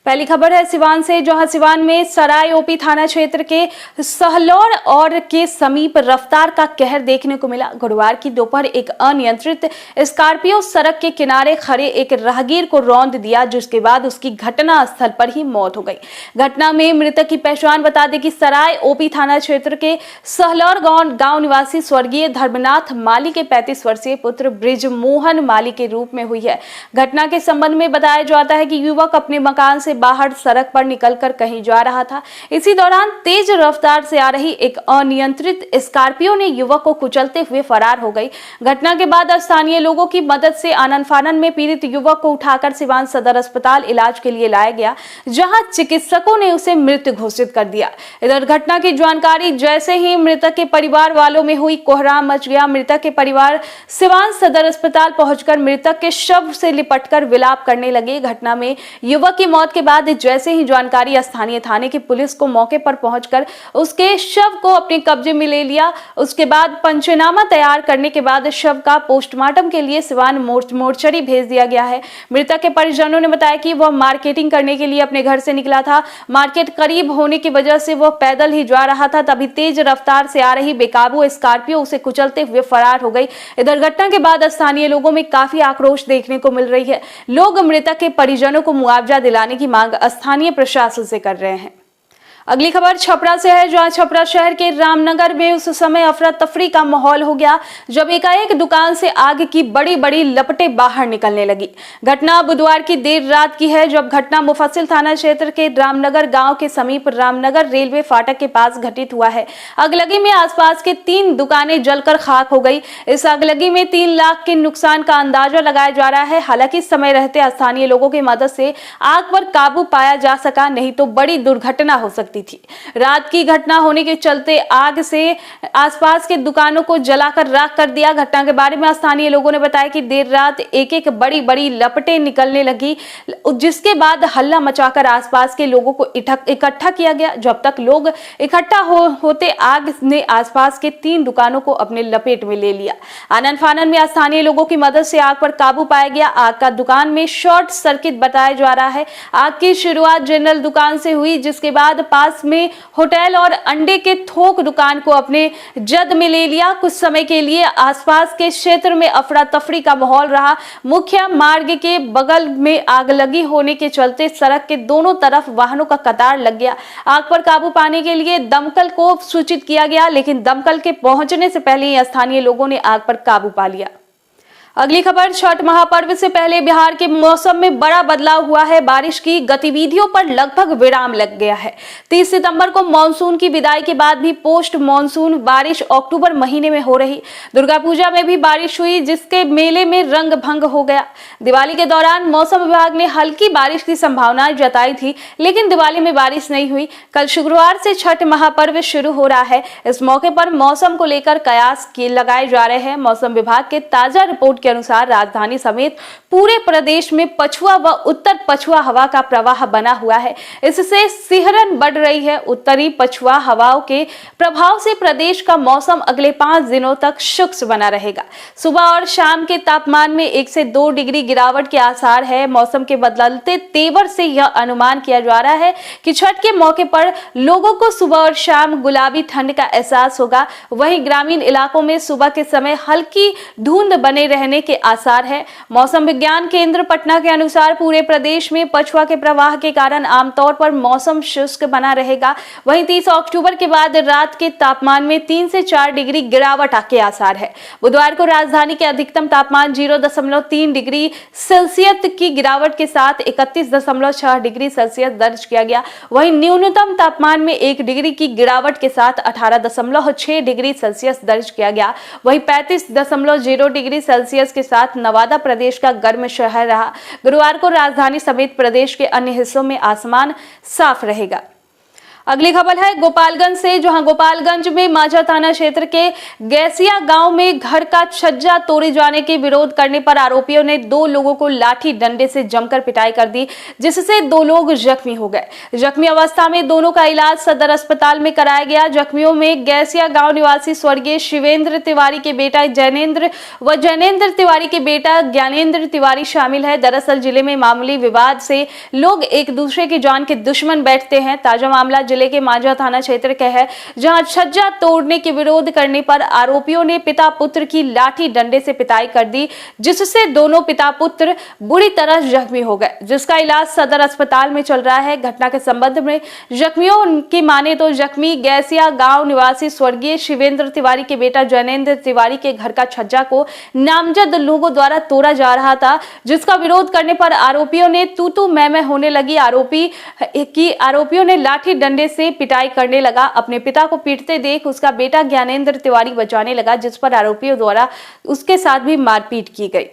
पहली खबर है सिवान से, जहां सिवान में सराय ओपी थाना क्षेत्र के सहलौर और के समीप रफ्तार का कहर देखने को मिला। गुरुवार की दोपहर एक अनियंत्रित स्कॉर्पियो सड़क के किनारे खड़े एक राहगीर को रौंद दिया, जिसके बाद उसकी घटना स्थल पर ही मौत हो गई। घटना में मृतक की पहचान बता दें कि सराय ओपी थाना क्षेत्र के सहलौर गांव निवासी स्वर्गीय धर्मनाथ माली के 35 वर्षीय पुत्र ब्रिजमोहन माली के रूप में हुई है। घटना के संबंध में बताया जाता है कि युवक अपने मकान से बाहर सड़क पर निकलकर कहीं जा रहा था। इसी दौरान तेज रफ्तार से आ रही एक अनियंत्रित स्कॉर्पियो ने युवक को कुचलते हुए फरार हो गई। घटना के बाद स्थानीय लोगों की मदद से आनन फानन में पीड़ित युवक को उठाकर सिवान सदर अस्पताल इलाज के लिए लाया गया, जहां चिकित्सकों ने उसे मृत घोषित कर दिया। इधर घटना की जानकारी जैसे ही मृतक के परिवार वालों में हुई, कोहराम मच गया। मृतक के परिवार सिवान सदर अस्पताल पहुंचकर मृतक के शव से लिपटकर विलाप करने लगे। घटना में युवक की मौत के बाद जैसे ही जानकारी स्थानीय थाने की पुलिस को मौके पर पहुंचकर उसके शव को अपने कब्जे में ले लिया। उसके बाद पंचनामा तैयार करने के बाद शव का पोस्टमार्टम के लिए सिवान मोर्चरी भेज दिया गया है। मृतक के परिजनों ने बताया कि वह मार्केटिंग करने के लिए अपने घर से निकला था। मार्केट करीब होने की वजह से वह पैदल ही जा रहा था, तभी तेज रफ्तार से आ रही बेकाबू स्कॉर्पियो उसे कुचलते हुए फरार हो गई। इधर घटना के बाद स्थानीय लोगों में काफी आक्रोश देखने को मिल रही है। लोग मृतक के परिजनों को मुआवजा दिलाने की मांग स्थानीय प्रशासन से कर रहे हैं। अगली खबर छपरा से है, जहां छपरा शहर के रामनगर में उस समय अफरा तफरी का माहौल हो गया जब एकाएक दुकान से आग की बड़ी बड़ी लपटें बाहर निकलने लगी। घटना बुधवार की देर रात की है, जब घटना मुफस्सिल थाना क्षेत्र के रामनगर गांव के समीप रामनगर रेलवे फाटक के पास घटित हुआ है। अगलगी में आसपास के 3 दुकानें जलकर खाक हो गई। इस अगलगी में 3 लाख के नुकसान का अंदाजा लगाया जा रहा है। हालांकि समय रहते स्थानीय लोगों की मदद से आग पर काबू पाया जा सका, नहीं तो बड़ी दुर्घटना हो सकती थी। रात की घटना होने के चलते आग से आसपास के दुकानों को जलाकर राख कर दिया। घटना के बारे में स्थानीय लोगों ने बताया कि देर रात एक एक बड़ी बड़ी लपटें निकलने लगी, जिसके बाद हल्ला मचाकर आसपास के लोगों को इकट्ठा किया गया। जब तक लोग इकट्ठा होते आग ने आसपास के 3 दुकानों को अपने लपेट में ले लिया। आनन फानन में स्थानीय लोगों की मदद से आग पर काबू पाया गया। आग का दुकान में शॉर्ट सर्किट बताया जा रहा है। आग की शुरुआत जनरल दुकान से हुई, जिसके बाद पास में होटल और अंडे के थोक दुकान को अपने जद में ले लिया। कुछ समय के लिए आसपास के क्षेत्र में अफरा तफरी का माहौल रहा। मुख्य मार्ग के बगल में आग लगी होने के चलते सड़क के दोनों तरफ वाहनों का कतार लग गया। आग पर काबू पाने के लिए दमकल को सूचित किया गया, लेकिन दमकल के पहुंचने से पहले ही स्थानीय लोगों ने आग पर काबू पा लिया। अगली खबर छठ महापर्व से पहले बिहार के मौसम में बड़ा बदलाव हुआ है। बारिश की गतिविधियों पर लगभग विराम लग गया है। 30 सितंबर को मानसून की विदाई के बाद भी पोस्ट मानसून बारिश अक्टूबर महीने में हो रही। दुर्गा पूजा में भी बारिश हुई, जिसके मेले में रंग भंग हो गया। दिवाली के दौरान मौसम विभाग ने हल्की बारिश की संभावनाएं जताई थी, लेकिन दिवाली में बारिश नहीं हुई। कल शुक्रवार से छठ महापर्व शुरू हो रहा है। इस मौके पर मौसम को लेकर कयास लगाए जा रहे हैं। मौसम विभाग के ताजा रिपोर्ट के अनुसार राजधानी समेत पूरे प्रदेश में पछुआ व उत्तर पछुआ हवा का प्रवाह बना हुआ है। इससे सिहरन बढ़ रही है। उत्तरी पछुआ हवाओं के प्रभाव से प्रदेश का मौसम अगले 5 दिनों तक शुष्क बना रहेगा। सुबह और शाम के तापमान में 1 से 2 डिग्री गिरावट के आसार है। मौसम के बदलते तेवर से यह अनुमान किया जा रहा है कि छठ के मौके पर लोगों को सुबह और शाम गुलाबी ठंड का एहसास होगा। वहीं ग्रामीण इलाकों में सुबह के समय हल्की धुंध बने रहने के आसार है। मौसम विज्ञान केंद्र पटना के अनुसार पूरे प्रदेश में पछुआ के प्रवाह के कारण आमतौर पर मौसम शुष्क बना रहेगा। वहीं 30 अक्टूबर के बाद रात के तापमान में 3 से 4 डिग्री गिरावट के आसार है। बुधवार को राजधानी के अधिकतम तापमान 0.3 डिग्री सेल्सियस की गिरावट के साथ 31.6 डिग्री सेल्सियस दर्ज किया गया। वहीं न्यूनतम तापमान में 1 डिग्री की गिरावट के साथ 18.6 डिग्री सेल्सियस दर्ज किया गया। वहीं 35.0 डिग्री सेल्सियस के साथ नवादा प्रदेश का गर्म शहर रहा। गुरुवार को राजधानी समेत प्रदेश के अन्य हिस्सों में आसमान साफ रहेगा। अगली खबर है गोपालगंज से, जहां गोपालगंज में माझा थाना क्षेत्र के गैसिया गांव में घर का छज्जा तोड़े जाने के विरोध करने पर आरोपियों ने 2 लोगों को लाठी डंडे से जमकर पिटाई कर दी, जिससे 2 लोग जख्मी हो गए। जख्मी अवस्था में दोनों का इलाज सदर अस्पताल में कराया गया। जख्मियों में गैसिया गांव निवासी स्वर्गीय शिवेंद्र तिवारी के बेटा जैनेन्द्र व जैनेन्द्र तिवारी के बेटा ज्ञानेन्द्र तिवारी शामिल है। दरअसल जिले में मामूली विवाद से लोग एक दूसरे की जान के दुश्मन बैठते हैं। ताजा मामला जिले के माझा थाना क्षेत्र का है, जहां छज्जा तोड़ने के विरोध करने पर आरोपियों ने पिता पुत्र की लाठी डंडे से पिटाई कर दी, जिससे दोनों पिता पुत्र बुरी तरह जख्मी हो गए, जिसका इलाज सदर अस्पताल में चल रहा है। घटना के संबंध में जख्मियों की माने तो जख्मी गैसिया गांव निवासी स्वर्गीय शिवेंद्र तिवारी के बेटा जैनेन्द्र तिवारी के घर का छज्जा को नामजद लोगों द्वारा तोड़ा जा रहा था, जिसका विरोध करने पर आरोपियों ने तू मैं होने लगी। आरोपियों ने लाठी डंडे से पिटाई करने लगा। अपने पिता को पीटते देख उसका बेटा ज्ञानेन्द्र तिवारी बचाने लगा, जिस पर आरोपियों द्वारा उसके साथ भी मारपीट की गई।